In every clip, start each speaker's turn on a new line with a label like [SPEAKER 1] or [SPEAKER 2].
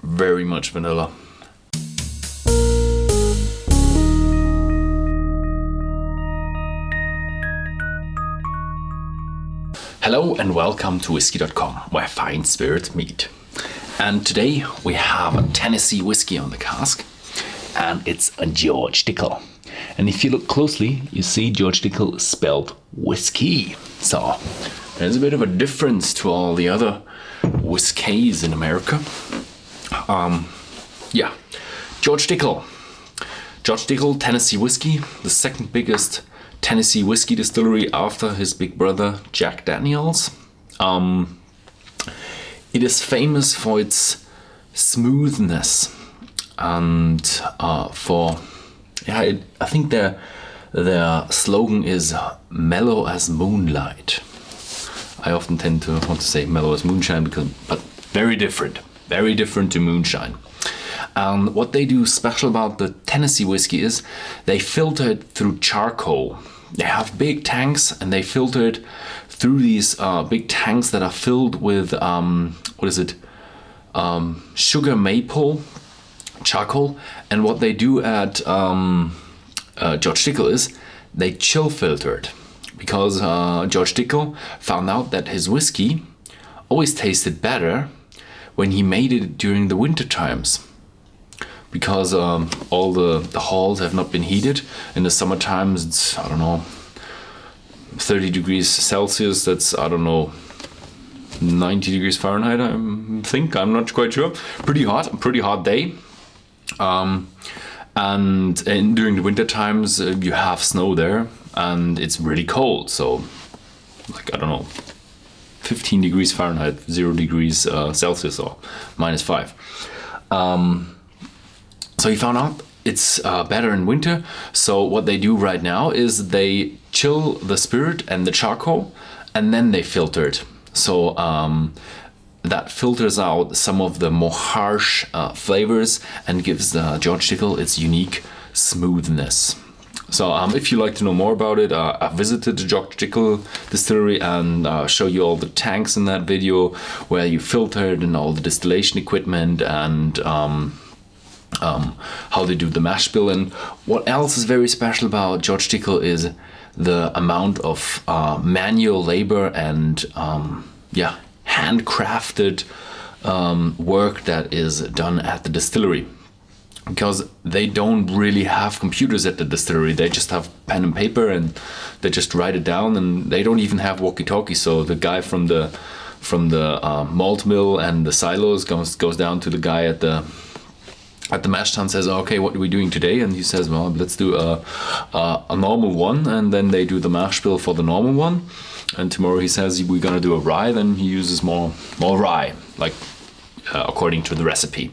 [SPEAKER 1] very much vanilla. Hello and welcome to Whisky.com, where fine spirits meet. And today we have a Tennessee whiskey on the cask, and it's a George Dickel. And if you look closely, you see George Dickel spelled whiskey. So there's a bit of a difference to all the other whiskeys in America. George Dickel. George Dickel, Tennessee whiskey, the second biggest Tennessee whiskey distillery after his big brother Jack Daniels. It is famous for its smoothness and I think their slogan is mellow as moonlight. I often tend to want to say mellow as moonshine but very different to moonshine. And what they do special about the Tennessee whiskey is they filter it through charcoal. They have big tanks and they filter it through these big tanks that are filled with sugar maple charcoal. And what they do at George Dickel is they chill filter it, because George Dickel found out that his whiskey always tasted better when he made it during the winter times, because all the halls have not been heated. In the summer times it's 30 degrees Celsius, that's 90 degrees Fahrenheit, I'm not quite sure. Pretty hot day. And during the winter times you have snow there and it's really cold, so 15 degrees Fahrenheit, 0 degrees Celsius or -5. So he found out it's better in winter. So what they do right now is they chill the spirit and the charcoal and then they filter it. So that filters out some of the more harsh flavors and gives George Dickel its unique smoothness. So if you like to know more about it, I visited the George Dickel distillery and show you all the tanks in that video where you filter it and all the distillation equipment and how they do the mash bill. And what else is very special about George Dickel is the amount of manual labor and handcrafted work that is done at the distillery, because they don't really have computers at the distillery. They just have pen and paper and they just write it down, and they don't even have walkie-talkies. So the guy from the malt mill and the silos goes down to the guy at the mash tun, says, okay, what are we doing today? And he says, well, let's do a normal one. And then they do the mash bill for the normal one. And tomorrow he says, we're going to do a rye. Then he uses more rye, according to the recipe.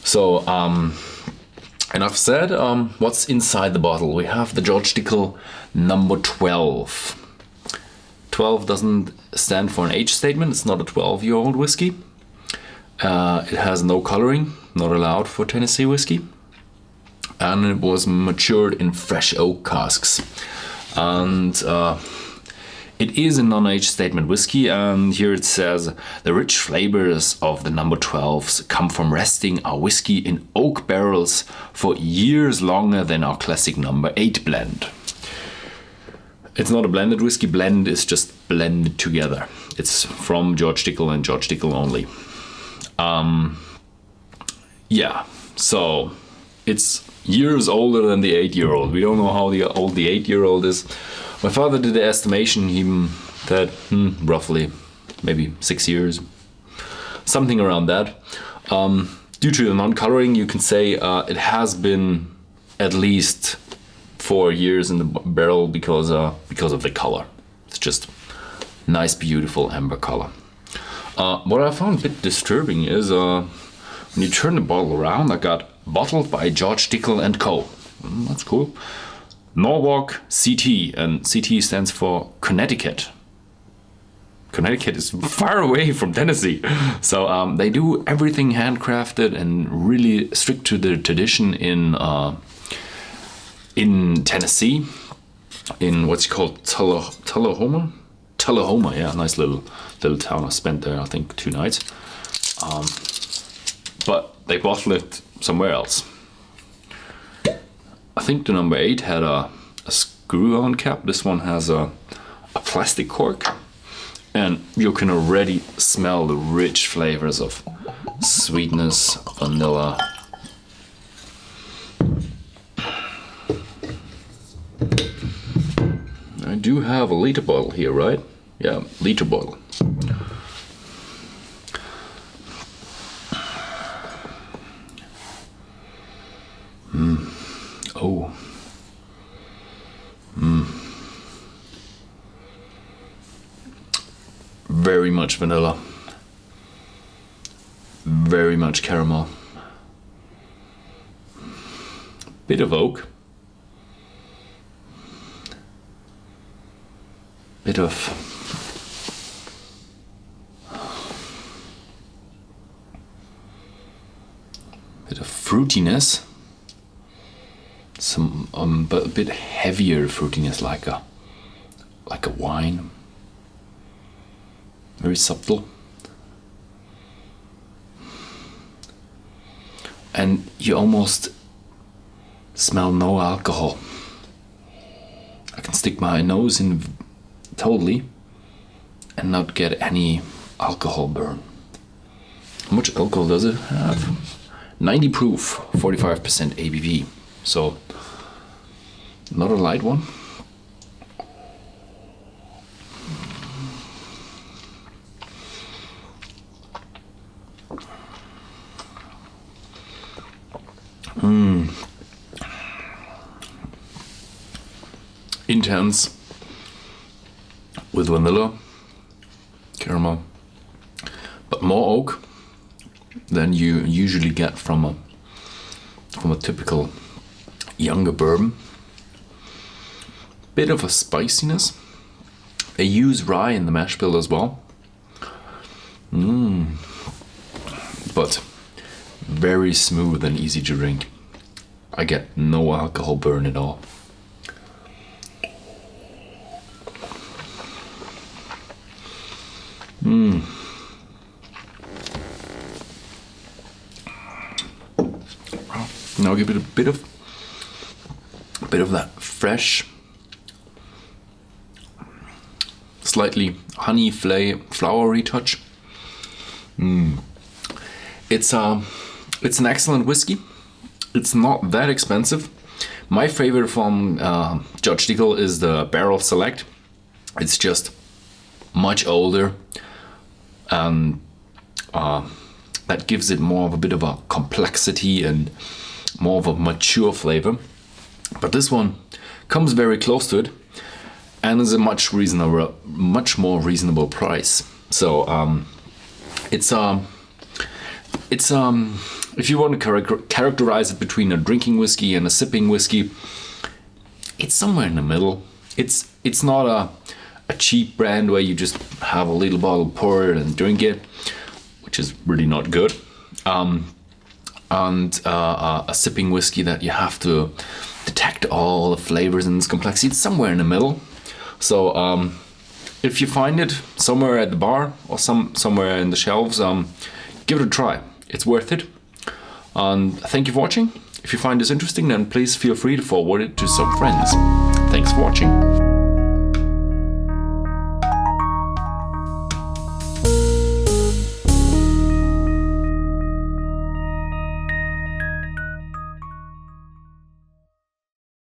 [SPEAKER 1] So enough said. What's inside the bottle? We have the George Dickel No. 12. 12 doesn't stand for an age statement. It's not a 12-year-old whiskey. It has no coloring, not allowed for Tennessee whiskey, and it was matured in fresh oak casks. And it is a non-age statement whiskey, and here it says the rich flavors of the No. 12s come from resting our whiskey in oak barrels for years longer than our classic No. 8 blend. It's not a blended whiskey. Blend is just blended together. It's from George Dickel and George Dickel only. So it's years older than the 8-year-old. We don't know how old the 8-year-old is. My father did the estimation, that roughly maybe 6 years, something around that. Due to the non-coloring, you can say it has been at least 4 years in the barrel because of the color. It's just nice, beautiful amber color. What I found a bit disturbing is when you turn the bottle around, I got bottled by George Dickel & Co. That's cool. Norwalk CT, and CT stands for Connecticut. Connecticut is far away from Tennessee. So they do everything handcrafted and really strict to the tradition in Tennessee, in what's called Tullahoma. Tullahoma, yeah, nice little town. I spent there, I think, 2 nights. but they bottle it somewhere else. I think the number 8 had a screw-on cap. This one has a plastic cork, and you can already smell the rich flavors of sweetness, vanilla. I do have a liter bottle here, right? Yeah, liter bottle. Oh. Very much vanilla. Very much caramel. Bit of oak. Bit of fruitiness. Some but a bit heavier fruitiness, like a wine. Very subtle. And you almost smell no alcohol. I can stick my nose in totally and not get any alcohol burn. How much alcohol does it have? 90 proof, 45% ABV. So, not a light one. Intense with vanilla, caramel, but more oak than you usually get from a typical younger bourbon. Bit of a spiciness. They use rye in the mash bill as well. But very smooth and easy to drink. I get no alcohol burn at all. Now give it a bit of that fresh, slightly honey flowery touch. It's an excellent whiskey. It's not that expensive. My favorite from George Dickel is the Barrel Select. It's just much older, and that gives it more of a bit of a complexity and more of a mature flavor. But this one comes very close to it and is a much more reasonable price. So it's if you want to characterize it between a drinking whiskey and a sipping whiskey, it's somewhere in the middle. It's not a cheap brand where you just have a little bottle, pour it and drink it, which is really not good. And a sipping whiskey that you have to detect all the flavors and its complexity. It's somewhere in the middle. So if you find it somewhere at the bar or somewhere in the shelves, give it a try. It's worth it. And thank you for watching. If you find this interesting, then please feel free to forward it to some friends. Thanks for watching.